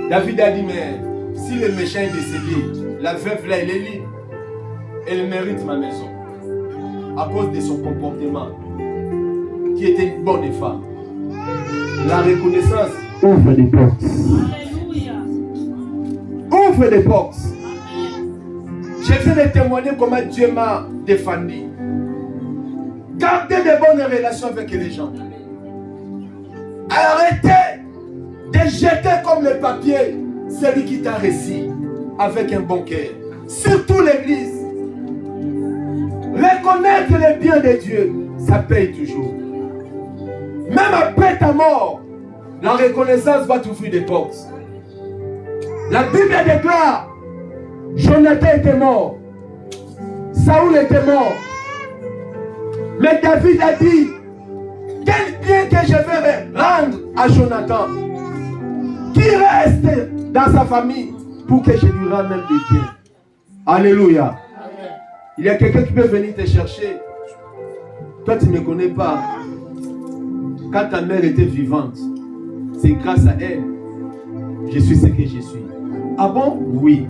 David a dit, mais si le méchant est décédé, la veuve là, elle est libre. Elle mérite ma maison. À cause de son comportement, qui était une bonne femme. La reconnaissance ouvre des portes. Ouvre des portes. Je viens de témoigner comment Dieu m'a défendu. Gardez de bonnes relations avec les gens. Arrêtez de jeter comme le papier celui qui t'a réussi avec un bon cœur. Surtout l'église. Reconnaître le bien de Dieu, ça paye toujours. Même après ta mort, la reconnaissance va t'ouvrir des portes. La Bible déclare, Jonathan était mort, Saoul était mort, mais David a dit, quel bien que je vais rendre à Jonathan, qui reste dans sa famille pour que je lui rende même des biens. Alléluia. Il y a quelqu'un qui peut venir te chercher. Toi, tu ne me connais pas. Quand ta mère était vivante, c'est grâce à elle. Je suis ce que je suis. Ah bon? Oui.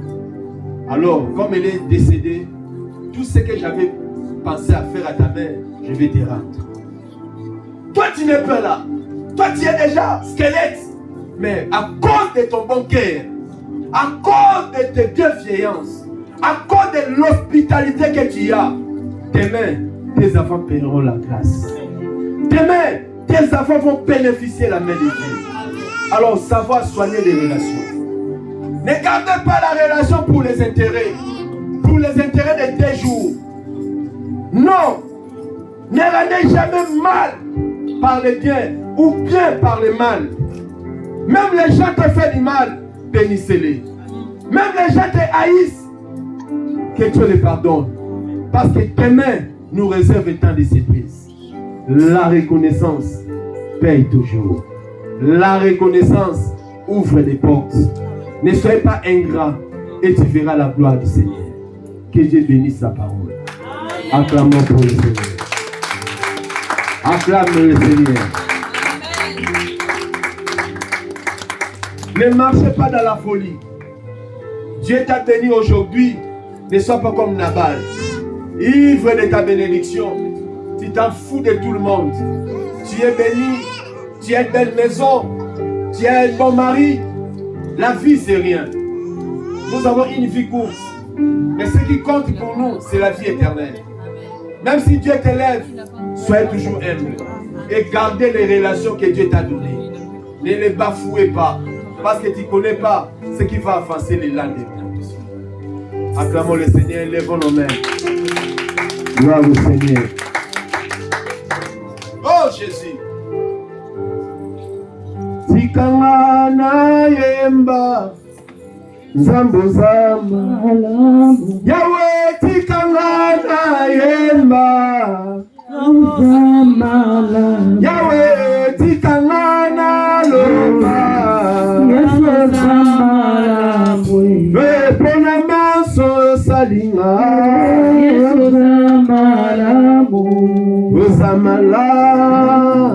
Alors, comme elle est décédée, tout ce que j'avais pensé à faire à ta mère, je vais te rendre. Toi, tu n'es pas là. Toi, tu es déjà squelette. Mais à cause de ton bon cœur, à cause de tes bienveillances, à cause de l'hospitalité que tu as, demain, tes enfants paieront la grâce. Demain, tes enfants vont bénéficier de la main de Dieu. Alors, savoir soigner les relations. Ne gardez pas la relation pour les intérêts de 2 jours. Non, ne rendez jamais mal par le bien ou bien par le mal. Même les gens te font du mal, bénissez-les. Même les gens te haïssent, que Dieu les pardonne. Parce que demain nous réserve tant de surprises. La reconnaissance paye toujours. La reconnaissance ouvre des portes. Ne soyez pas ingrat et tu verras la gloire du Seigneur. Que Dieu bénisse sa parole. Acclamons pour le Seigneur. Acclame le Seigneur. Ne marchez pas dans la folie. Dieu t'a béni aujourd'hui. Ne sois pas comme Nabal. Ivre de ta bénédiction. Tu t'en fous de tout le monde. Tu es béni. Tu as une belle maison. Tu as un bon mari. La vie, c'est rien. Nous avons une vie courte. Mais ce qui compte pour nous, c'est la vie éternelle. Même si Dieu t'élève, soyez toujours humble. Et gardez les relations que Dieu t'a données. Ne les bafouez pas. Parce que tu ne connais pas ce qui va avancer les lendemains. Acclamons le Seigneur, lèvons nos mains. Gloire au Seigneur. Oh Jésus. Tikanga na yemba Zambo zama Yahweh tikanga na yemba Yahweh tikanga na lomba Pona maso salinga Zamalamu